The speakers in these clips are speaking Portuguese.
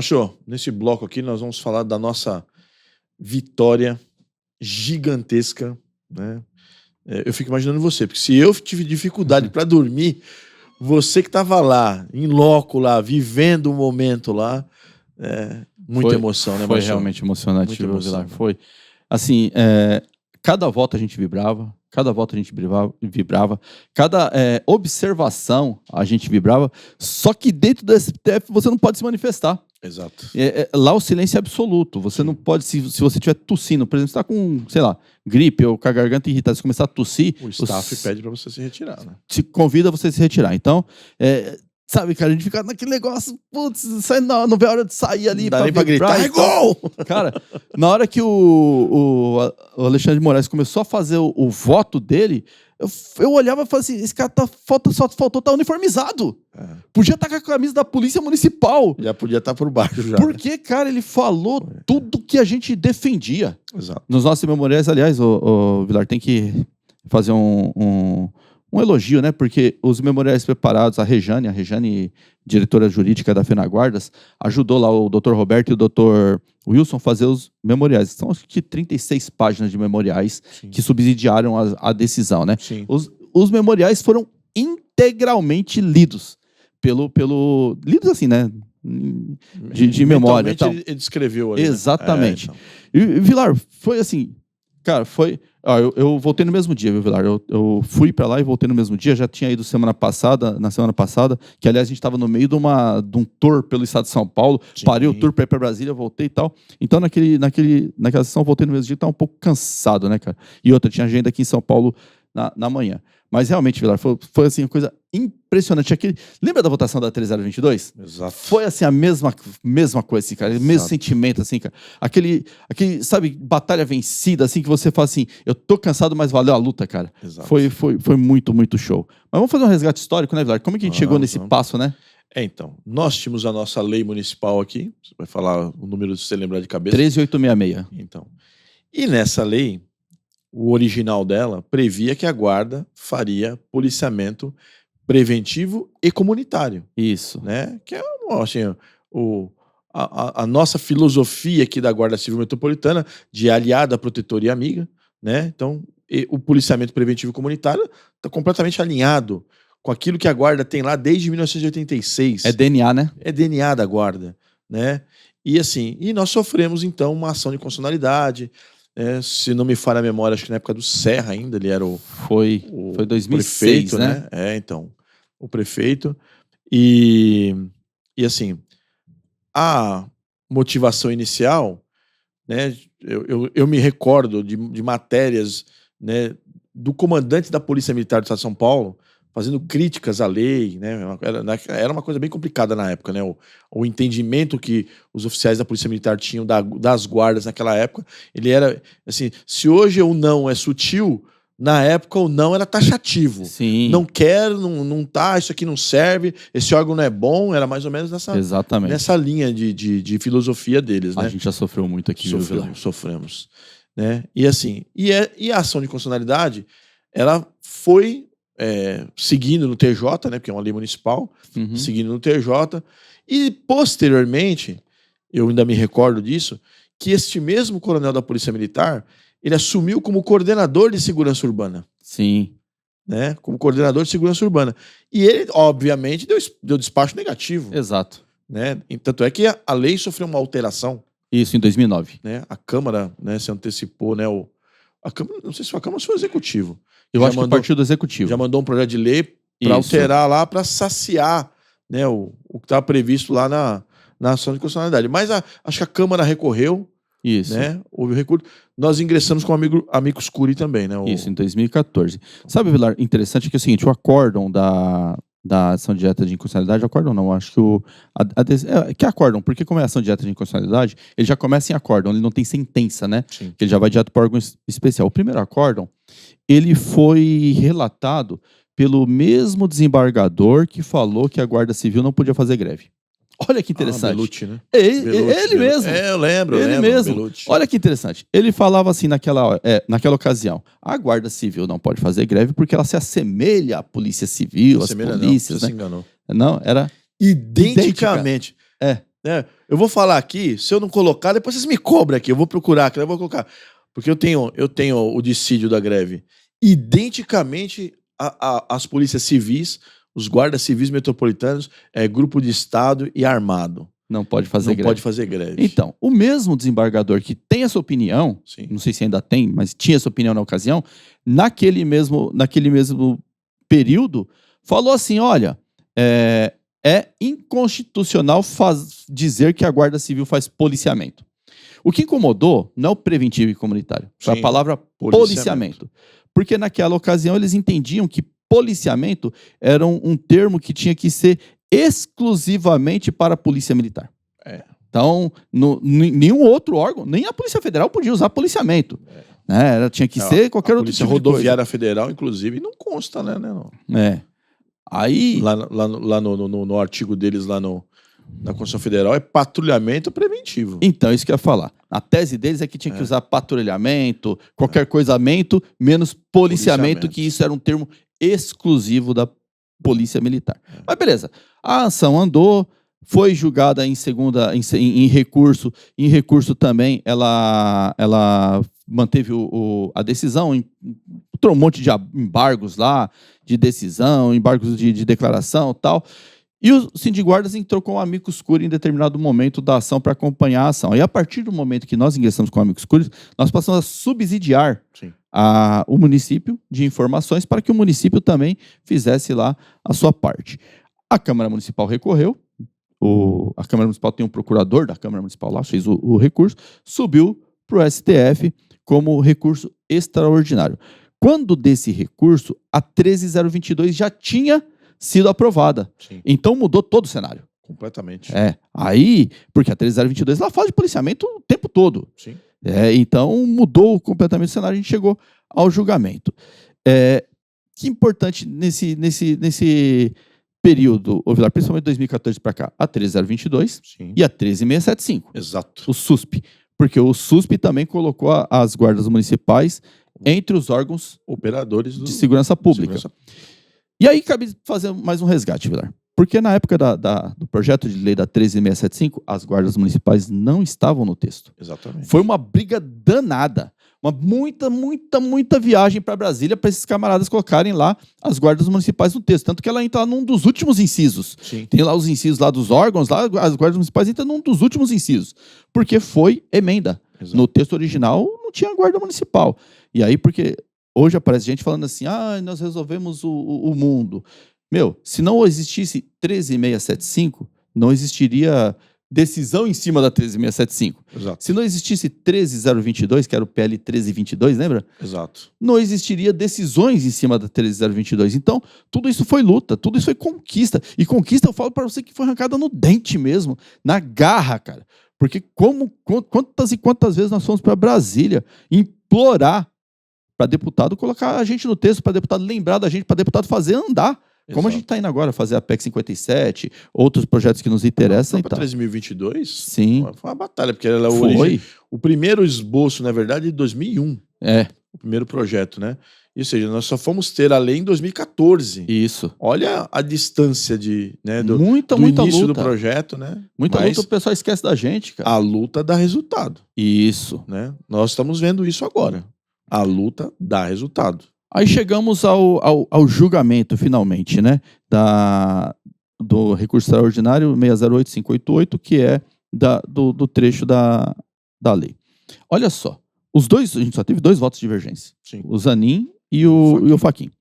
Machô, nesse bloco aqui nós vamos falar da nossa vitória gigantesca, né? Eu fico imaginando você, porque se eu tive dificuldade para dormir, você que tava lá, em loco lá, vivendo o momento lá, muita emoção, né, Foi Machô? realmente emocionante, Muita emoção, Vilar. né? Foi. Assim, cada voto a gente vibrava, cada voto a gente vibrava, cada observação a gente vibrava, só que dentro do STF você não pode se manifestar. Exato. Lá o silêncio é absoluto. Você não pode, se você estiver tossindo, por exemplo, você está com, sei lá, gripe ou com a garganta irritada, se começar a tossir, O staff pede para você se retirar, né? te convida você a se retirar. Então, sabe, cara, a gente fica naquele negócio, putz, não vê a hora de sair ali. Não dá nem pra gritar, é então, gol! Cara, na hora que o Alexandre de Moraes começou a fazer o voto dele, eu olhava e falava assim, esse cara só faltou estar uniformizado. Podia estar com a camisa da Polícia Municipal. Já podia estar por baixo já. Porque, cara, ele falou tudo que a gente defendia. Exato. Nos nossos memoriais, aliás, o Vilar tem que fazer um elogio, né? Porque os memoriais preparados, a Rejane, diretora jurídica da FenaGuardas, ajudou lá o Dr. Roberto e o Dr. Wilson a fazer os memoriais. São acho que 36 páginas de memoriais que subsidiaram a decisão, né? Sim. Os memoriais foram integralmente lidos lidos assim, né? De memória. Tal. Ele descreveu ali. Exatamente. Né? E Vilar, foi assim, cara, foi... eu voltei no mesmo dia, viu, Vilar? Eu fui pra lá e voltei no mesmo dia, já tinha ido na semana passada, que aliás a gente estava no meio de um tour pelo estado de São Paulo, parei o tour pra ir pra Brasília, voltei e tal. Então naquela sessão eu voltei no mesmo dia, tava um pouco cansado, né, cara? E outra, tinha agenda aqui em São Paulo na manhã. Mas realmente, Vilar, foi assim, uma coisa impressionante. Lembra da votação da 3022? Exato. Foi assim, a mesma coisa, assim, cara. O mesmo sentimento, assim, cara. Aquele, sabe, batalha vencida, assim, que você fala assim, eu tô cansado, mas valeu a luta, cara. Exato. Foi muito, muito show. Mas vamos fazer um resgate histórico, né, Vilar? Como é que a gente chegou nesse passo, né? Então, nós tínhamos a nossa lei municipal aqui. Você vai falar o número se você lembrar de cabeça. 13866. Então. E nessa lei, o original dela previa que a guarda faria policiamento preventivo e comunitário. Isso. Né? Que é assim, a nossa filosofia aqui da Guarda Civil Metropolitana de aliada, protetora e amiga. Né? Então, o policiamento preventivo e comunitário está completamente alinhado com aquilo que a Guarda tem lá desde 1986. É DNA, né? É DNA da Guarda. Né? E assim, nós sofremos então uma ação de constitucionalidade. Se não me falha a memória, acho que na época do Serra ainda, ele era foi 2006, prefeito, né? Então, o prefeito. E assim, a motivação inicial, né, eu me recordo de matérias, né, do comandante da Polícia Militar do Estado de São Paulo, fazendo críticas à lei, né? Era uma coisa bem complicada na época, né? O entendimento que os oficiais da Polícia Militar tinham das guardas naquela época, ele era assim, se hoje o não é sutil, na época o não era taxativo. Sim. Não quero, não tá, isso aqui não serve, esse órgão não é bom, era mais ou menos nessa linha de filosofia deles, né? A gente já sofreu muito aqui, sofremos, né? E assim, e a ação de constitucionalidade, ela foi seguindo no TJ, né, porque é uma lei municipal, seguindo no TJ, e posteriormente, eu ainda me recordo disso, que este mesmo coronel da Polícia Militar, ele assumiu como coordenador de segurança urbana. Sim. Né, como coordenador de segurança urbana. E ele, obviamente, deu despacho negativo. Exato. Né? Tanto é que a lei sofreu uma alteração. Isso, em 2009. Né? A Câmara, né, se antecipou, né, a Câmara, não sei se foi a Câmara ou se foi o Executivo. Eu acho que o Partido Executivo. Já mandou um projeto de lei para alterar lá, para saciar, né, o que estava previsto lá na ação de constitucionalidade. Mas acho que a Câmara recorreu. Isso. Né, houve o recurso. Nós ingressamos com o amicus curiae também, né? Isso, em 2014. Sabe, Vilar, interessante que é o seguinte, o acórdão da ação direta de inconstitucionalidade, acórdão não, acho que que acórdão, porque como é ação direta de inconstitucionalidade, ele já começa em acórdão, ele não tem sentença, né? Sim. Ele já vai direto para órgão especial. O primeiro acórdão, ele foi relatado pelo mesmo desembargador que falou que a Guarda Civil não podia fazer greve. Olha que interessante. Belucci, né? Ele mesmo. Eu lembro. Ele mesmo. Belucci. Olha que interessante. Ele falava assim naquela ocasião: a Guarda Civil não pode fazer greve porque ela se assemelha à Polícia Civil, às polícias, não, né? se enganou. Não, era identicamente. né? Eu vou falar aqui, se eu não colocar, depois vocês me cobram aqui, eu vou procurar aqui, eu vou colocar. Porque eu tenho o dissídio da greve identicamente às polícias civis, os guardas civis metropolitanos, grupo de Estado e armado. Não pode fazer greve. Não pode fazer greve. Então, o mesmo desembargador que tem essa opinião, Sim. não sei se ainda tem, mas tinha essa opinião na ocasião, naquele mesmo período, falou assim, olha, é inconstitucional dizer que a Guarda Civil faz policiamento. O que incomodou não é o preventivo e comunitário, foi a palavra policiamento. Porque naquela ocasião eles entendiam que policiamento era um termo que tinha que ser exclusivamente para a Polícia Militar. Então, nenhum outro órgão, nem a Polícia Federal podia usar policiamento. Né? Tinha que ser qualquer outro tipo de coisa. A Rodoviária Federal, inclusive, não consta, né? Não. Aí... Lá no artigo deles, lá na Constituição Federal, é patrulhamento preventivo. Então, isso que eu ia falar. A tese deles é que tinha que usar patrulhamento, qualquer coisamento, menos policiamento, que isso era um termo exclusivo da Polícia Militar. Mas beleza, a ação andou, foi julgada em recurso. Em recurso também, ela manteve a decisão, entrou um monte de embargos lá, de decisão, embargos de declaração e tal. E o Sindiguardas entrou com o amicus curiae em determinado momento da ação para acompanhar a ação. E a partir do momento que nós ingressamos com o amicus curiae, nós passamos a subsidiar o município de informações para que o município também fizesse lá a sua parte. A Câmara Municipal recorreu, a Câmara Municipal tem um procurador da Câmara Municipal lá, fez o recurso, subiu para o STF como recurso extraordinário. Quando desse recurso, a 13022 já tinha sido aprovada. Sim. Então mudou todo o cenário. Completamente. Aí, porque a 13022 ela fala de policiamento o tempo todo. Sim. Então mudou completamente o cenário, a gente chegou ao julgamento. Que importante nesse período, Vilar, principalmente de 2014 para cá, a 13022 e a 13675. Exato. O SUSP. Porque o SUSP também colocou as guardas municipais entre os órgãos operadores de segurança pública. E aí cabe fazer mais um resgate, Vilar. Porque na época do projeto de lei da 13675, as guardas municipais não estavam no texto. Exatamente. Foi uma briga danada. Muita viagem para Brasília para esses camaradas colocarem lá as guardas municipais no texto. Tanto que ela entra lá num dos últimos incisos. Sim. Tem lá os incisos lá dos órgãos, lá as guardas municipais entram num dos últimos incisos. Porque foi emenda. Exato. No texto original não tinha guarda municipal. E aí, porque hoje aparece gente falando assim, nós resolvemos o mundo. Se não existisse 13675, não existiria decisão em cima da 13675. Exato. Se não existisse 13022, que era o PL 1322, lembra? Exato. Não existiria decisões em cima da 13022. Então, tudo isso foi luta, tudo isso foi conquista. E conquista, eu falo para você que foi arrancada no dente mesmo, na garra, cara. Porque quantas e quantas vezes nós fomos para Brasília implorar para deputado colocar a gente no texto, para deputado lembrar da gente, para deputado fazer andar. Como a gente está indo agora fazer a PEC 57, outros projetos que nos interessam. Para 2022? Sim. Foi uma batalha, porque ela o primeiro esboço, na verdade, de 2001. O primeiro projeto, né? Ou seja, nós só fomos ter a lei em 2014. Isso. Olha a distância do muita início luta do projeto, né? Muita luta, o pessoal esquece da gente, cara. A luta dá resultado. Isso. Né? Nós estamos vendo isso agora. A luta dá resultado. Aí chegamos ao julgamento, finalmente, né? Do recurso extraordinário 608588, que é do trecho da lei. Olha só, a gente só teve 2 votos divergentes. Sim. O Zanin e o Fachin.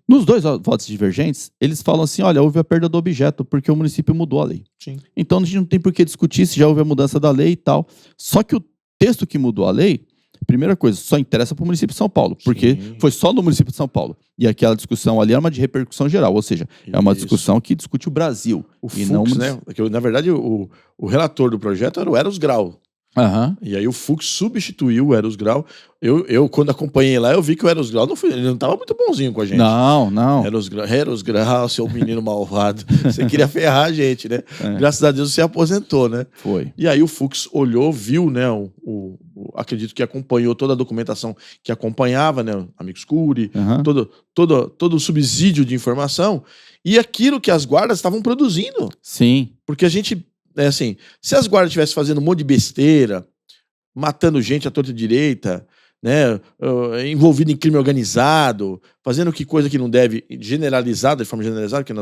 Nos 2 votos divergentes, eles falam assim, olha, houve a perda do objeto, porque o município mudou a lei. Sim. Então a gente não tem por que discutir se já houve a mudança da lei e tal. Só que o texto que mudou a lei, primeira coisa, só interessa para o município de São Paulo, porque foi só no município de São Paulo. E aquela discussão ali é uma de repercussão geral, ou seja, é uma discussão que discute o Brasil. O Fux, né? Porque, na verdade, o relator do projeto era o Eros Grau. E aí o Fux substituiu o Eros Grau. Eu, quando acompanhei lá, eu vi que o Eros Grau ele não estava muito bonzinho com a gente. Não. Eros Grau, seu menino malvado. Você queria ferrar a gente, né? Graças a Deus você aposentou, né? Foi. E aí o Fux olhou, viu, né? Acredito que acompanhou toda a documentação que acompanhava, né? Amicus Curiae, todo o subsídio de informação e aquilo que as guardas estavam produzindo. Sim. Porque a gente é assim, se as guardas estivessem fazendo um monte de besteira, matando gente à torta e direita, né, envolvido em crime organizado, fazendo coisa que não deve, generalizada, de forma generalizada, que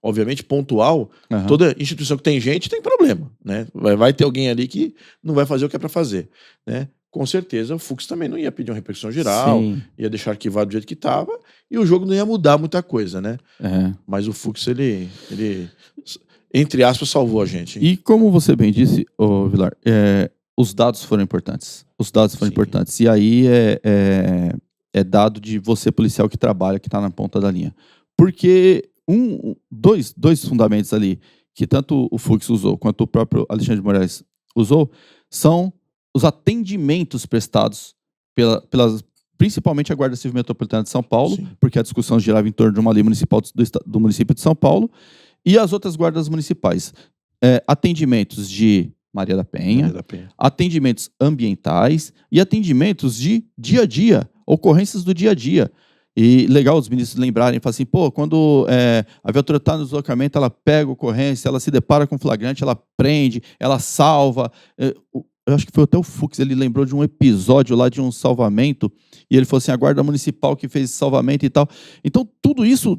obviamente pontual, toda instituição que tem gente tem problema, né? Vai ter alguém ali que não vai fazer o que é para fazer, né? Com certeza o Fux também não ia pedir uma repercussão geral, ia deixar arquivado do jeito que estava, e o jogo não ia mudar muita coisa, né? Mas o Fux, ele entre aspas, salvou a gente. E como você bem disse, Vilar, os dados foram importantes. Os dados foram importantes. E aí é dado de você, policial que trabalha, que está na ponta da linha. Porque dois fundamentos ali, que tanto o Fux usou, quanto o próprio Alexandre de Moraes usou, são os atendimentos prestados principalmente a Guarda Civil Metropolitana de São Paulo, porque a discussão girava em torno de uma lei municipal do município de São Paulo, e as outras guardas municipais. Atendimentos de Maria da Penha, atendimentos ambientais e atendimentos de dia a dia, ocorrências do dia a dia. E legal os ministros lembrarem, falar assim, quando a viatura está no deslocamento, ela pega a ocorrência, ela se depara com flagrante, ela prende, ela salva. Eu acho que foi até o Fux, ele lembrou de um episódio lá de um salvamento, e ele falou assim, a guarda municipal que fez esse salvamento e tal. Então, tudo isso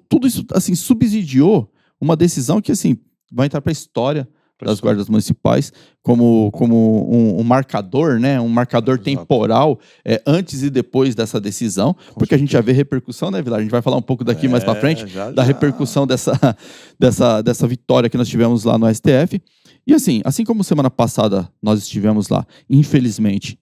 assim, subsidiou uma decisão que assim, vai entrar para a história das guardas municipais como um marcador, né? Um marcador temporal antes e depois dessa decisão, porque a gente já vê repercussão, né, Vilar? A gente vai falar um pouco daqui mais para frente da repercussão dessa vitória que nós tivemos lá no STF. E assim como semana passada nós estivemos lá, infelizmente,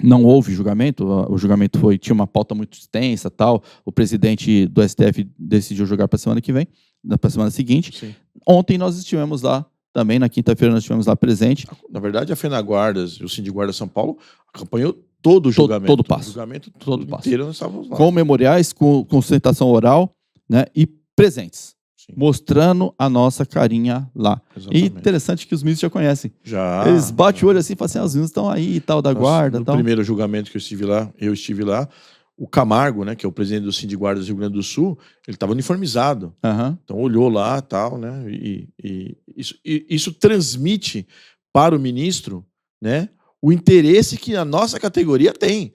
não houve julgamento, o julgamento tinha uma pauta muito extensa, tal. O presidente do STF decidiu julgar para a semana que vem, para a semana seguinte. Sim. Ontem nós estivemos lá também, na quinta-feira nós estivemos lá presente. Na verdade, a FenaGuardas e o Sindiguarda São Paulo acompanhou todo o julgamento. Todo passo. O julgamento todo passo. Inteiro nós estávamos lá. Com memoriais, com sustentação oral, né, e presentes. Sim. Mostrando a nossa carinha lá. Exatamente. E interessante que os ministros já conhecem. Eles batem o olho assim e falam assim, os ministros estão aí e tal, da guarda. No primeiro julgamento que eu estive lá, o Camargo, né, que é o presidente do Sindiguardas do Rio Grande do Sul, ele estava uniformizado. Então olhou lá e tal, né? E isso transmite para o ministro, né, o interesse que a nossa categoria tem.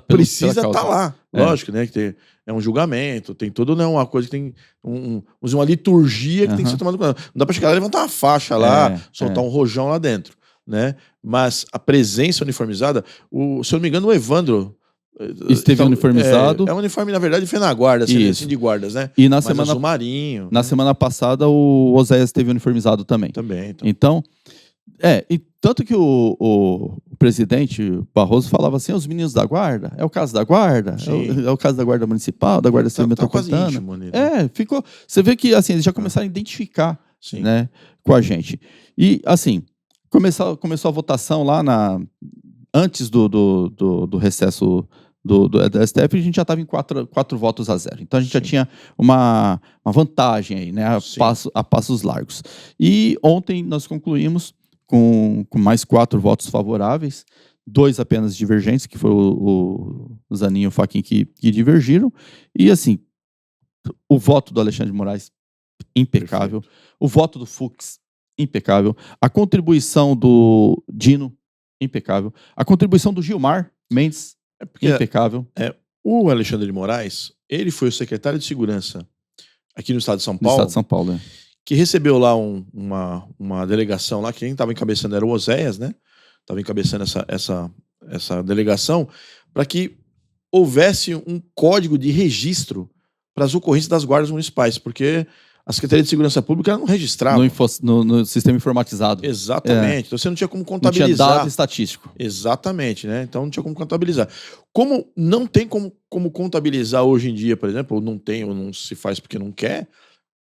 Precisa estar lá. Lógico, né? Que é um julgamento, tem toda, né, uma coisa que tem uma liturgia que tem que ser tomada. Não dá para chegar lá e levantar uma faixa lá, soltar um rojão lá dentro, né? Mas a presença uniformizada, se eu não me engano, o Evandro esteve uniformizado. É um uniforme, na verdade, FenaGuarda, assim, de guardas, né? E na semana passada, o Oséias esteve uniformizado também. Então, e tanto que o presidente Barroso falava assim, os meninos da guarda, é o caso da guarda, é o caso da guarda municipal, da guarda civil metropolitana. Íntimo, né? Ficou. Você vê que assim, eles já começaram a identificar, né, com a gente. E assim, começou a votação lá antes do recesso do STF, a gente já estava em 4 votos a 0. Então a gente já tinha uma vantagem aí, né, a passos largos. E ontem nós concluímos com mais 4 votos favoráveis, 2 apenas divergentes, que foi o Zanin e o Fachin que divergiram. E assim, o voto do Alexandre de Moraes, impecável. Perfeito. O voto do Fux, impecável. A contribuição do Dino, impecável. A contribuição do Gilmar Mendes, impecável. O Alexandre de Moraes, ele foi o secretário de Segurança aqui no estado de São Paulo. No estado de São Paulo, que recebeu lá uma delegação lá, que quem estava encabeçando era o Oséias, né? Estava encabeçando essa delegação, para que houvesse um código de registro para as ocorrências das guardas municipais, porque a Secretaria de Segurança Pública não registrava. No sistema informatizado. Exatamente. Então você não tinha como contabilizar. Não tinha dado estatístico. Exatamente, né? Então não tinha como contabilizar. Como não tem como contabilizar hoje em dia, por exemplo, ou não se faz porque não quer,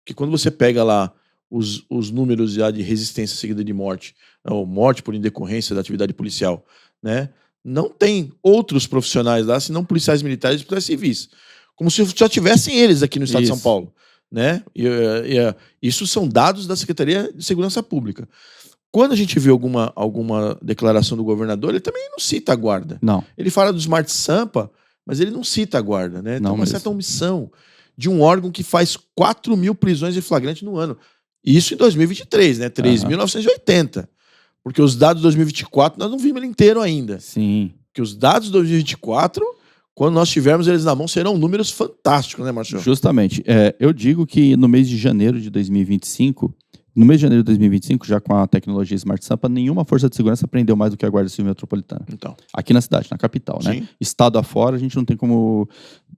que quando você pega lá os números já de resistência seguida de morte, ou morte por indecorrência da atividade policial, né? Não tem outros profissionais lá, senão policiais militares e policiais civis. Como se já tivessem eles aqui no estado de São Paulo, né? Isso são dados da Secretaria de Segurança Pública. Quando a gente vê alguma declaração do governador, ele também não cita a guarda. Não. Ele fala do Smart Sampa, mas ele não cita a guarda, né? Então, uma certa omissão de um órgão que faz 4.000 prisões em flagrante no ano. Isso em 2023, né? 3.980. Porque os dados de 2024 nós não vimos ele inteiro ainda. Sim. Porque os dados de 2024, quando nós tivermos eles na mão, serão números fantásticos, né, Marcelo? Justamente. Eu digo que no mês de janeiro de 2025, já com a tecnologia Smart Sampa, nenhuma força de segurança prendeu mais do que a Guarda Civil Metropolitana. Então. Aqui na cidade, na capital, né? Sim. Estado afora, a gente não tem como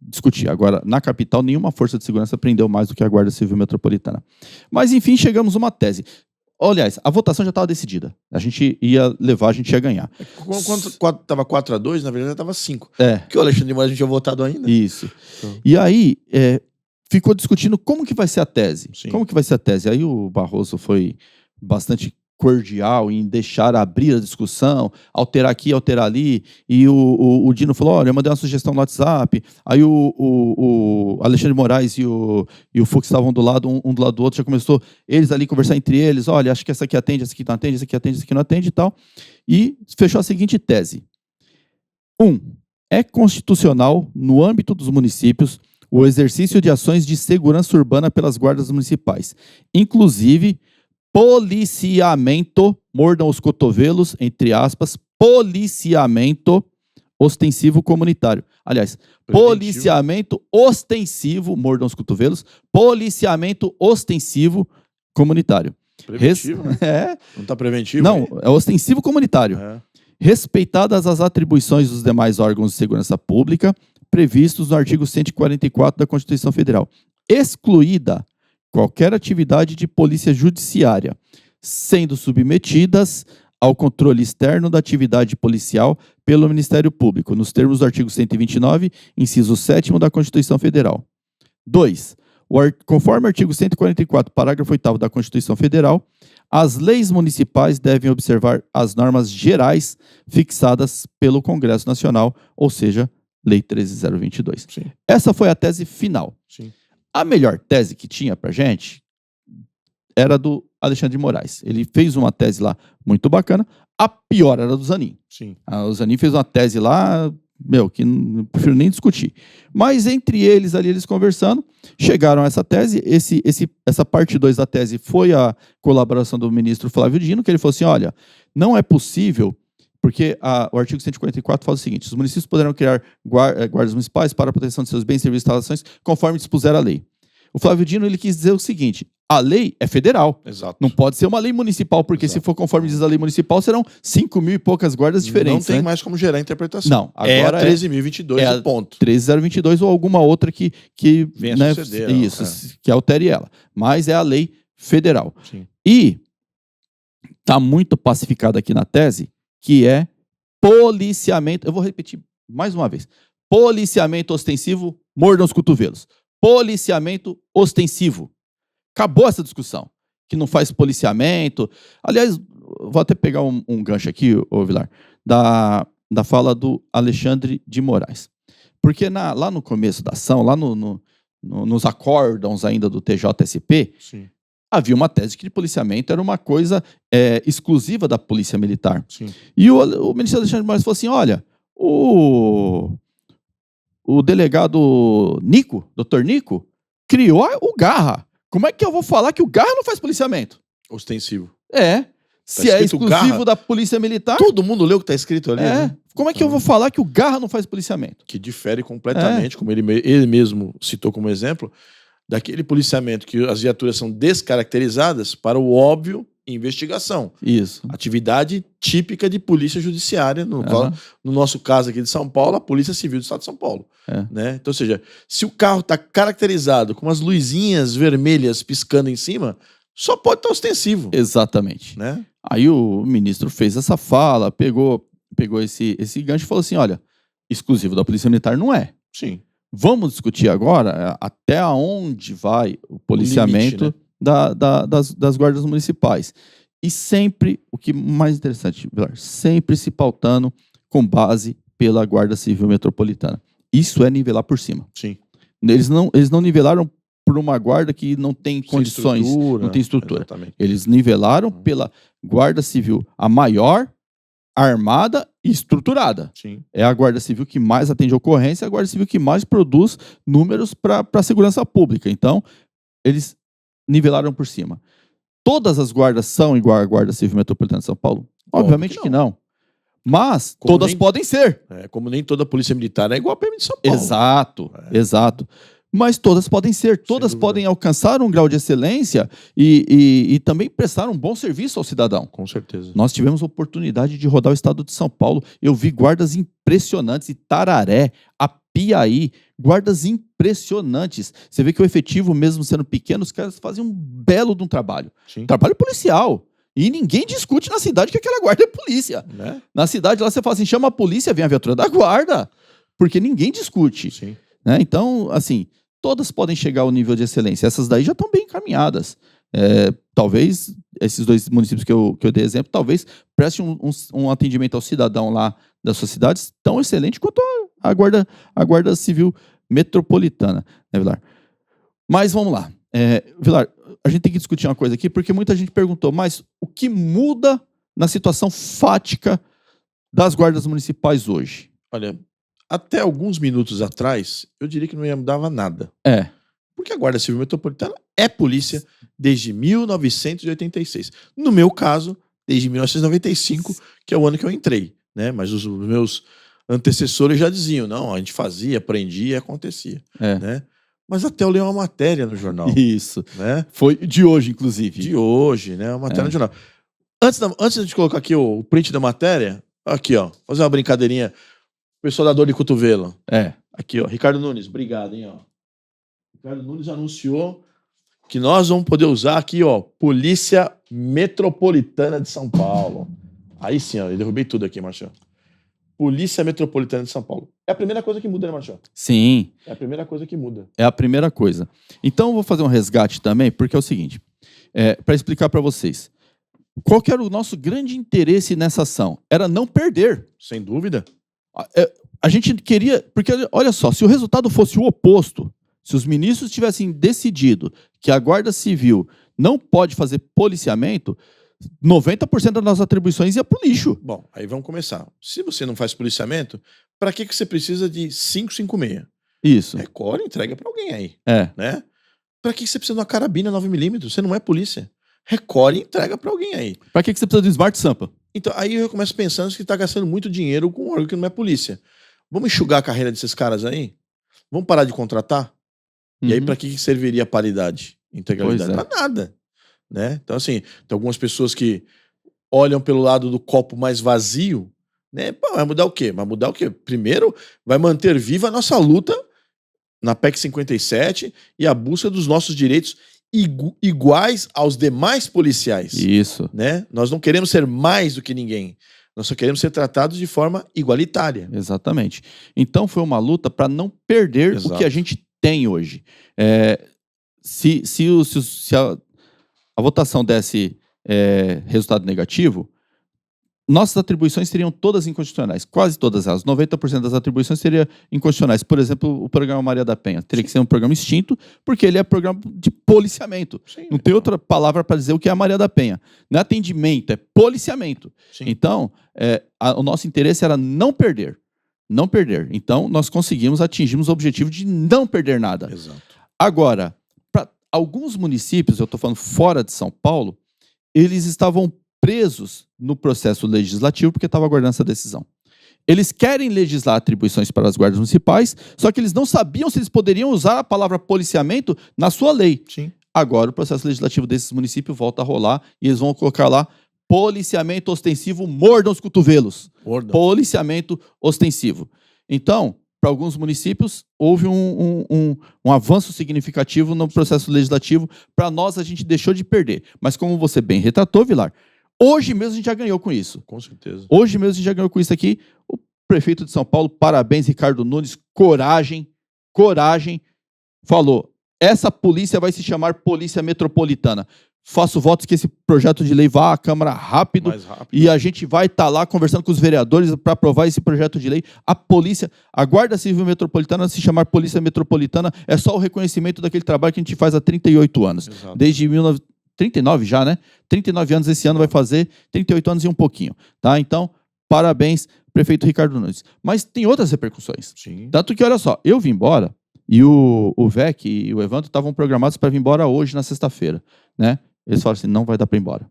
discutir. Agora, na capital, nenhuma força de segurança prendeu mais do que a Guarda Civil Metropolitana. Mas, enfim, chegamos a uma tese. Aliás, a votação já estava decidida. A gente ia levar, a gente ia ganhar. Quando estava 4-2, na verdade estava 5. É. Porque o Alexandre de Moraes não tinha votado ainda. Isso. Então. E aí, ficou discutindo como que vai ser a tese. Sim. Como que vai ser a tese? Aí o Barroso foi bastante cordial em deixar abrir a discussão, alterar aqui, alterar ali, e o Dino falou, olha, eu mandei uma sugestão no WhatsApp, aí o Alexandre de Moraes e o Fux estavam um do lado do outro, já começou eles ali conversar entre eles, olha, acho que essa aqui atende, essa aqui não atende, essa aqui atende, essa aqui não atende e tal, e fechou a seguinte tese. 1. É constitucional, no âmbito dos municípios, o exercício de ações de segurança urbana pelas guardas municipais, inclusive policiamento, mordam os cotovelos, entre aspas, policiamento ostensivo comunitário. Aliás, policiamento ostensivo, mordam os cotovelos, policiamento ostensivo comunitário. Preventivo, né? Não está preventivo? Não, é ostensivo comunitário. Respeitadas as atribuições dos demais órgãos de segurança pública previstos no artigo 144 da Constituição Federal, excluída qualquer atividade de polícia judiciária, sendo submetidas ao controle externo da atividade policial pelo Ministério Público, nos termos do artigo 129, inciso 7º da Constituição Federal. 2. Conforme o artigo 144, parágrafo 8º da Constituição Federal, as leis municipais devem observar as normas gerais fixadas pelo Congresso Nacional, ou seja, Lei 13.022. Sim. Essa foi a tese final. Sim. A melhor tese que tinha pra gente era do Alexandre de Moraes. Ele fez uma tese lá muito bacana. A pior era do Zanin. Sim. O Zanin fez uma tese lá, que não prefiro nem discutir. Mas entre eles ali, eles conversando, chegaram a essa tese. Essa parte 2 da tese foi a colaboração do ministro Flávio Dino, que ele falou assim, olha, não é possível, porque o artigo 144 fala o seguinte, os municípios poderão criar guardas municipais para a proteção de seus bens, serviços e instalações, conforme dispuser a lei. O Flávio Dino ele quis dizer o seguinte, a lei é federal. Exato. Não pode ser uma lei municipal, porque se for conforme diz a lei municipal, serão 5.000 e poucas guardas diferentes. Não tem mais como gerar interpretação. Não, agora é a 13.022 o ponto. 13.022 ou alguma outra que venha né, suceder. Isso, que altere ela. Mas é a lei federal. Sim. E está muito pacificado aqui na tese que é policiamento. Eu vou repetir mais uma vez. Policiamento ostensivo, mordam os cotovelos. Policiamento ostensivo. Acabou essa discussão. Que não faz policiamento. Aliás, vou até pegar um gancho aqui, ô Vilar, da fala do Alexandre de Moraes. Porque lá no começo da ação, lá nos acórdãos ainda do TJSP, sim, havia uma tese que de policiamento era uma coisa exclusiva da polícia militar. Sim. E o ministro Alexandre de Moraes falou assim, olha, o delegado Nico, doutor Nico, criou o Garra. Como é que eu vou falar que o Garra não faz policiamento? Ostensivo. Se é exclusivo Garra, da polícia militar... Todo mundo leu o que está escrito ali. Né? Como é que eu vou falar que o Garra não faz policiamento? Que difere completamente, como ele mesmo citou como exemplo, daquele policiamento que as viaturas são descaracterizadas para o óbvio investigação. Isso. Atividade típica de polícia judiciária, no nosso caso aqui de São Paulo, a Polícia Civil do Estado de São Paulo. Né? Então, ou seja, se o carro está caracterizado com umas luzinhas vermelhas piscando em cima, só pode estar ostensivo. Exatamente. Né? Aí o ministro fez essa fala, pegou esse gancho e falou assim, olha, exclusivo da Polícia Militar não é. Sim. Vamos discutir agora até onde vai o policiamento limite, né? das guardas municipais. E sempre, o que mais interessante, sempre se pautando com base pela Guarda Civil Metropolitana. Isso é nivelar por cima. Sim. Eles não nivelaram por uma guarda que não tem condições, não tem estrutura. Exatamente. Eles nivelaram pela Guarda Civil, a maior, armada e estruturada. Sim. É a Guarda Civil que mais atende ocorrência, é a Guarda Civil que mais produz números para a segurança pública. Então, eles nivelaram por cima. Todas as guardas são igual à Guarda Civil Metropolitana de São Paulo? Obviamente que não. Mas Como todas nem- podem ser. Como nem toda polícia militar é igual a PM de São Paulo. Exato. Mas todas podem ser, todas dúvida. podem alcançar um grau de excelência e também prestar um bom serviço ao cidadão. Com certeza. Nós tivemos a oportunidade de rodar o estado de São Paulo. Eu vi guardas impressionantes, Itararé, Apiaí, guardas impressionantes. Você vê que o efetivo, mesmo sendo pequeno, os caras fazem um belo de um trabalho. Sim. Trabalho policial. E ninguém discute na cidade que aquela guarda é polícia. Né? Na cidade lá você fala assim, chama a polícia, vem a viatura da guarda. Porque ninguém discute. Sim. Né? Então, assim, todas podem chegar ao nível de excelência. Essas daí já estão bem encaminhadas. Talvez, esses 2 municípios que eu dei exemplo, talvez prestem um atendimento ao cidadão lá das suas cidades tão excelente quanto a Guarda Civil Metropolitana, né, Vilar? Mas vamos lá. Vilar, a gente tem que discutir uma coisa aqui, porque muita gente perguntou, mas o que muda na situação fática das guardas municipais hoje? Olha, até alguns minutos atrás, eu diria que não ia mudar nada. Porque a Guarda Civil Metropolitana é polícia desde 1986. No meu caso, desde 1995, que é o ano que eu entrei, né? Mas os meus antecessores já diziam, não, a gente fazia, aprendia e acontecia, né? Mas até eu li uma matéria no jornal. Isso. Né? Foi de hoje, inclusive. De hoje, né? Uma matéria no jornal. Antes de colocar aqui o print da matéria, aqui, ó, fazer uma brincadeirinha. Pessoal da dor de cotovelo. Aqui, ó, Ricardo Nunes, obrigado, hein, ó. Ricardo Nunes anunciou que nós vamos poder usar aqui, ó, Polícia Metropolitana de São Paulo. Aí sim, ó, eu derrubei tudo aqui, Marcelo. Polícia Metropolitana de São Paulo. É a primeira coisa que muda, né, Marcelo? Sim. É a primeira coisa que muda. É a primeira coisa. Então, eu vou fazer um resgate também, porque é o seguinte, para explicar para vocês. Qual que era o nosso grande interesse nessa ação? Era não perder. Sem dúvida. A gente queria... Porque, olha só, se o resultado fosse o oposto, se os ministros tivessem decidido que a Guarda Civil não pode fazer policiamento, 90% das nossas atribuições ia pro lixo. Bom, aí vamos começar. Se você não faz policiamento, para que você precisa de 556? Isso. Recolhe e entrega para alguém aí. Né? Para que você precisa de uma carabina 9mm? Você não é polícia. Recolhe e entrega para alguém aí. Para que você precisa de um Smart Sampa? Então, aí eu começo pensando que está gastando muito dinheiro com um órgão que não é polícia. Vamos enxugar a carreira desses caras aí? Vamos parar de contratar? E aí, para que serviria a paridade? Integralidade? Para nada. Né? Então, assim, tem algumas pessoas que olham pelo lado do copo mais vazio, né? Pô, vai mudar o quê? Vai mudar o quê? Primeiro, vai manter viva a nossa luta na PEC 57 e a busca dos nossos direitos iguais aos demais policiais. Isso. Né? Nós não queremos ser mais do que ninguém. Nós só queremos ser tratados de forma igualitária. Exatamente. Então, foi uma luta para não perder o que a gente tem hoje. Se a votação desse resultado negativo, nossas atribuições seriam todas inconstitucionais, quase todas elas. 90% das atribuições seriam inconstitucionais. Por exemplo, o programa Maria da Penha teria que ser um programa extinto, porque ele é programa de policiamento. Sim, não tem outra palavra para dizer o que é a Maria da Penha. Não é atendimento, é policiamento. Sim. Então, o nosso interesse era não perder. Não perder. Então, nós atingimos o objetivo de não perder nada. Exato. Agora, para alguns municípios, eu estou falando fora de São Paulo, eles estavam presos no processo legislativo porque estavam aguardando essa decisão. Eles querem legislar atribuições para as guardas municipais, só que eles não sabiam se eles poderiam usar a palavra policiamento na sua lei. Sim. Agora o processo legislativo desses municípios volta a rolar e eles vão colocar lá policiamento ostensivo, mordam os cotovelos. Policiamento ostensivo. Então, para alguns municípios, houve um avanço significativo no processo legislativo. Para nós, a gente deixou de perder. Mas como você bem retratou, Vilar, hoje mesmo a gente já ganhou com isso. Com certeza. Hoje mesmo a gente já ganhou com isso aqui. O prefeito de São Paulo, parabéns, Ricardo Nunes, coragem, falou, essa polícia vai se chamar Polícia Metropolitana. Faço votos que esse projeto de lei vá à Câmara rápido. Mais rápido. E a gente vai estar lá conversando com os vereadores para aprovar esse projeto de lei. A Guarda Civil Metropolitana se chamar Polícia Metropolitana é só o reconhecimento daquele trabalho que a gente faz há 38 anos. Exato. Desde 39 já, né? 39 anos esse ano vai fazer, 38 anos e um pouquinho. Tá? Então, parabéns, prefeito Ricardo Nunes. Mas tem outras repercussões. Sim. Tanto que, olha só, eu vim embora e o VEC e o Evandro estavam programados para vir embora hoje, na sexta-feira, né? Eles falaram assim, não vai dar para ir embora.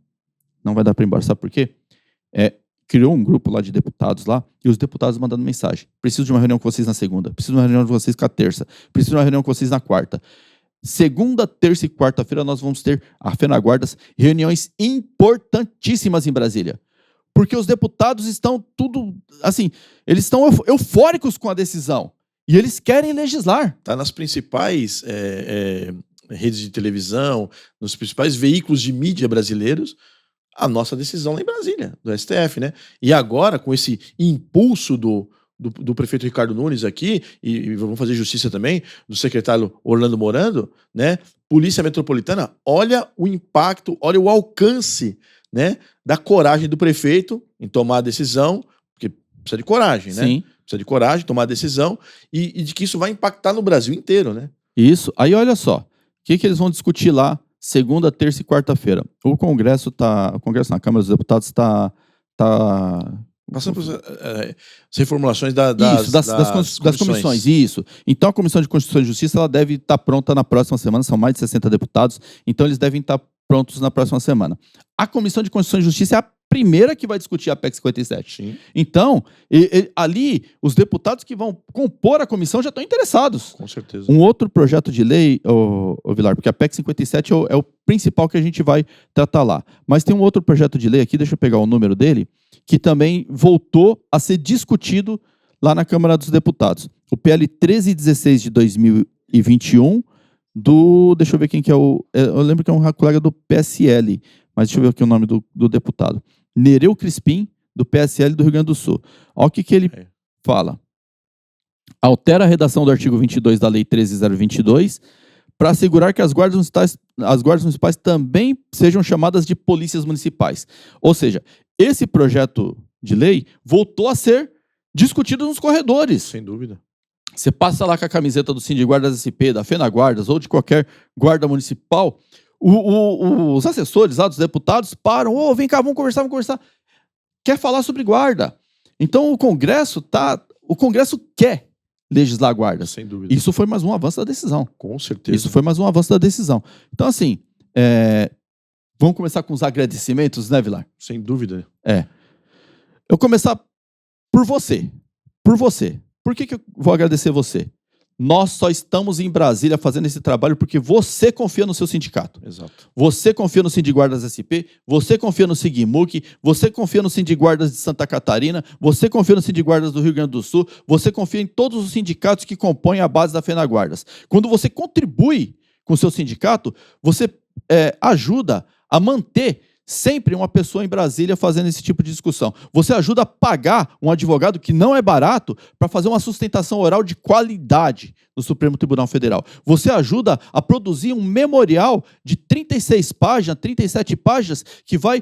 Não vai dar para ir embora. Sabe por quê? Criou um grupo lá de deputados lá, e os deputados mandando mensagem. Preciso de uma reunião com vocês na segunda. Preciso de uma reunião com vocês na terça. Preciso de uma reunião com vocês na quarta. Segunda, terça e quarta-feira nós vamos ter, a FenaGuardas, reuniões importantíssimas em Brasília. Porque os deputados estão tudo, assim, eles estão eufóricos com a decisão. E eles querem legislar. Está nas principais redes de televisão, nos principais veículos de mídia brasileiros, a nossa decisão lá em Brasília, do STF, né? E agora, com esse impulso do prefeito Ricardo Nunes aqui, e vamos fazer justiça também, do secretário Orlando Morando, né? Polícia Metropolitana, olha o impacto, olha o alcance, né, da coragem do prefeito em tomar a decisão, porque precisa de coragem, né? Sim. Precisa de coragem, tomar a decisão, e de que isso vai impactar no Brasil inteiro, né? Isso. Aí olha só, o que eles vão discutir lá segunda, terça e quarta-feira? O Congresso na Câmara dos Deputados está passando por as reformulações das comissões. Isso. Então a Comissão de Constituição e Justiça ela deve estar pronta na próxima semana. São mais de 60 deputados, então eles devem estar prontos na próxima semana. A Comissão de Constituição e Justiça é a primeira que vai discutir a PEC 57. Sim. Então, ali, os deputados que vão compor a comissão já estão interessados. Com certeza. Um outro projeto de lei, Vilar, porque a PEC 57 é o principal que a gente vai tratar lá. Mas tem um outro projeto de lei aqui, deixa eu pegar o número dele, que também voltou a ser discutido lá na Câmara dos Deputados. O PL 1316 de 2021, deixa eu ver quem que é eu lembro que é um colega do PSL, mas deixa eu ver aqui o nome do deputado. Nereu Crispim, do PSL do Rio Grande do Sul. Olha o que ele fala. Altera a redação do artigo 22 da Lei 13.022 para assegurar que as guardas municipais também sejam chamadas de polícias municipais. Ou seja, esse projeto de lei voltou a ser discutido nos corredores. Sem dúvida. Você passa lá com a camiseta do Sindiguardas SP, da FenaGuardas ou de qualquer guarda municipal, os assessores lá dos deputados param, vem cá, vamos conversar. Quer falar sobre guarda. Então o Congresso quer legislar guardas. Sem dúvida. Isso foi mais um avanço da decisão. Com certeza. Isso foi mais um avanço da decisão. Então assim, vamos começar com os agradecimentos, né, Vilar? Sem dúvida. Eu vou começar por você. Por que eu vou agradecer você? Nós só estamos em Brasília fazendo esse trabalho porque você confia no seu sindicato. Exato. Você confia no Sindiguardas SP, você confia no Sigmuc, você confia no Sindiguardas de Santa Catarina, você confia no Sindiguardas do Rio Grande do Sul, você confia em todos os sindicatos que compõem a base da FenaGuardas. Quando você contribui com o seu sindicato, você ajuda a manter sempre uma pessoa em Brasília fazendo esse tipo de discussão. Você ajuda a pagar um advogado que não é barato para fazer uma sustentação oral de qualidade no Supremo Tribunal Federal. Você ajuda a produzir um memorial de 36 páginas, 37 páginas, que vai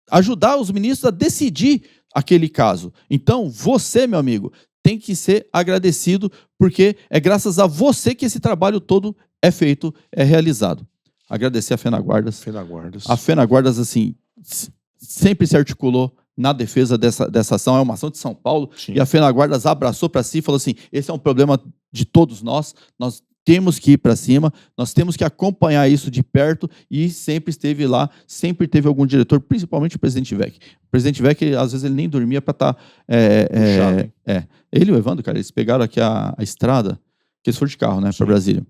ajudar os ministros a decidir aquele caso. Então, você, meu amigo, tem que ser agradecido, porque é graças a você que esse trabalho todo é feito, é realizado. Agradecer a FenaGuardas. A FenaGuardas, assim, sempre se articulou na defesa dessa ação. É uma ação de São Paulo. Sim. E a FenaGuardas abraçou para si e falou assim, esse é um problema de todos nós temos que ir para cima, nós temos que acompanhar isso de perto, e sempre esteve lá, sempre teve algum diretor, principalmente o presidente Vec. O presidente Vec, às vezes, ele nem dormia para estar... Ele e o Evandro, cara, eles pegaram aqui a estrada, que eles foram de carro, né, para Brasília.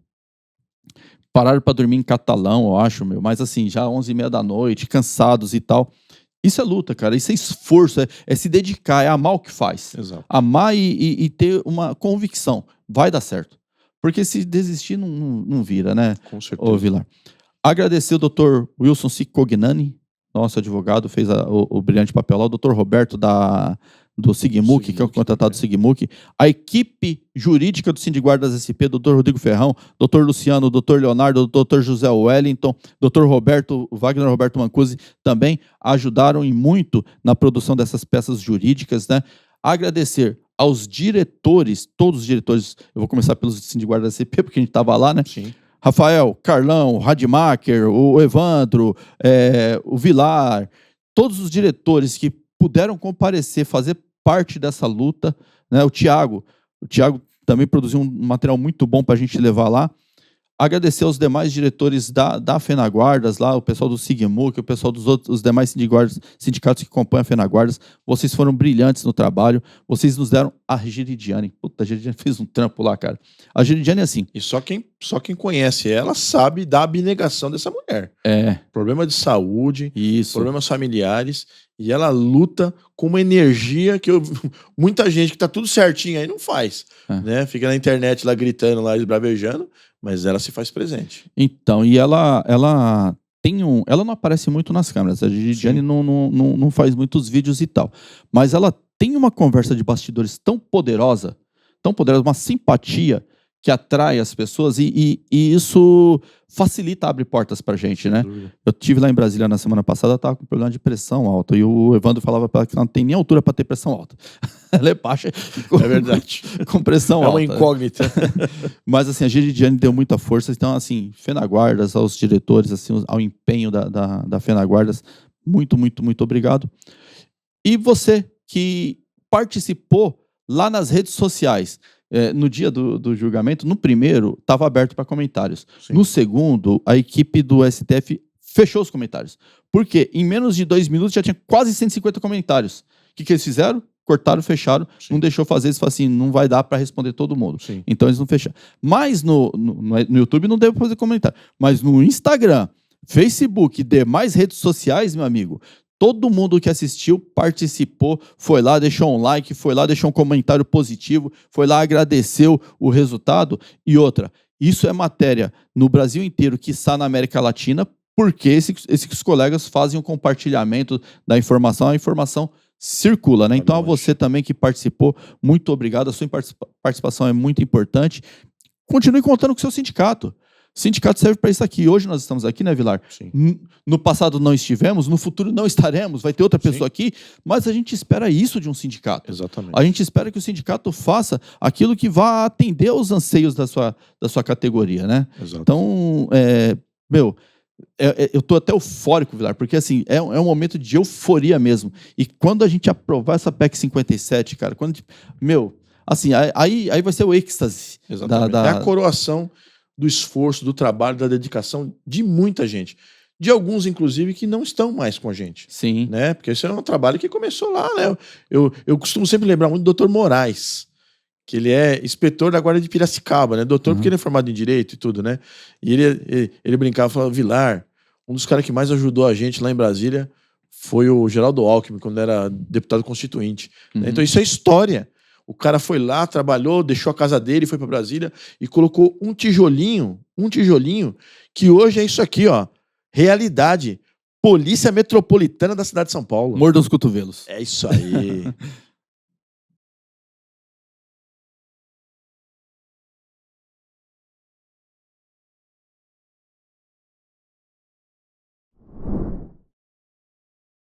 Pararam para dormir em Catalão, eu acho, mas assim, já 11h30 da noite, cansados e tal. Isso é luta, cara, isso é esforço, é se dedicar, é amar o que faz. Exato. Amar e ter uma convicção, vai dar certo. Porque se desistir, não vira, né? Com certeza. Ô, Vilar. Agradecer o Dr. Wilson Cicognani, nosso advogado, fez o brilhante papel lá, o Dr. Roberto do Sigmuc, que é o contratado do Sigmuc, a equipe jurídica do Sindiguardas SP, Dr. Rodrigo Ferrão, Dr. Luciano, Dr. Leonardo, Dr. José Wellington, Dr. Wagner Roberto Mancusi, também ajudaram e muito na produção dessas peças jurídicas, né? Agradecer aos diretores, todos os diretores, eu vou começar pelos Sindiguardas SP, porque a gente estava lá, né? Sim. Rafael, Carlão, Rademacher, o Evandro, o Vilar, todos os diretores que puderam comparecer, fazer parte dessa luta, né? O Thiago também produziu um material muito bom para a gente levar lá. agradecer aos demais diretores da FenaGuardas, lá, o pessoal do SIGMUC, o pessoal os demais sindicatos que compõem a FenaGuardas. Vocês foram brilhantes no trabalho. Vocês nos deram a Geridiane. Puta, a Geridiane fez um trampo lá, cara. A Geridiane é assim. E só quem conhece ela sabe da abnegação dessa mulher. Problema de saúde, problemas familiares. E ela luta com uma energia que muita gente que tá tudo certinho aí não faz. Né? Fica na internet lá gritando, lá esbravejando. Mas ela se faz presente. Então, e ela tem ela não aparece muito nas câmeras. A Geridiane não faz muitos vídeos e tal. Mas ela tem uma conversa de bastidores tão poderosa, uma simpatia que atrai as pessoas e isso facilita, abre portas pra gente, né? Eu estive lá em Brasília na semana passada, ela tava com problema de pressão alta e o Evandro falava pra ela que ela não tem nem altura pra ter pressão alta. Ela é baixa. É verdade. Com pressão alta. É uma incógnita. Mas assim, a Geridiane deu muita força. Então assim, FenaGuardas, aos diretores, assim, ao empenho da FenaGuardas, muito, muito, muito obrigado. E você que participou lá nas redes sociais, no dia do julgamento, no primeiro, estava aberto para comentários. Sim. No segundo, a equipe do STF fechou os comentários. Porque em menos de 2 minutos já tinha quase 150 comentários. O que eles fizeram? Cortaram, fecharam, Sim. Não deixou fazer. Eles falaram assim, não vai dar para responder todo mundo. Sim. Então eles não fecharam. Mas no YouTube não deu para fazer comentário. Mas no Instagram, Facebook e demais redes sociais, meu amigo, todo mundo que assistiu, participou, foi lá, deixou um like, foi lá, deixou um comentário positivo, foi lá, agradeceu o resultado. E outra, isso é matéria no Brasil inteiro, quiçá na América Latina, porque esses colegas fazem o compartilhamento da informação, a informação circula, né? Então, a você também que participou, muito obrigado, a sua participação é muito importante. Continue contando com o seu sindicato. O sindicato serve para isso aqui. Hoje nós estamos aqui, né, Vilar? Sim. No passado não estivemos, no futuro não estaremos, vai ter outra pessoa Sim. aqui, mas a gente espera isso de um sindicato. Exatamente. A gente espera que o sindicato faça aquilo que vá atender aos anseios da sua categoria, né? Exato. Então, eu tô até eufórico, Vilar, porque assim, é um momento de euforia mesmo. E quando a gente aprovar essa PEC 57, cara, assim, aí vai ser o êxtase. Exatamente. É a coroação do esforço, do trabalho, da dedicação de muita gente. De alguns, inclusive, que não estão mais com a gente. Sim. Né? Porque esse é um trabalho que começou lá, né? Eu costumo sempre lembrar muito do Dr. Moraes, que ele é inspetor da Guarda de Piracicaba, né? Doutor, porque ele é formado em Direito e tudo, né? E ele brincava, falava, Vilar, um dos caras que mais ajudou a gente lá em Brasília foi o Geraldo Alckmin, quando era deputado constituinte. Né? Então isso é história. O cara foi lá, trabalhou, deixou a casa dele, foi para Brasília e colocou um tijolinho, que hoje é isso aqui, ó, realidade. Polícia Metropolitana da cidade de São Paulo. Morda os cotovelos. É isso aí.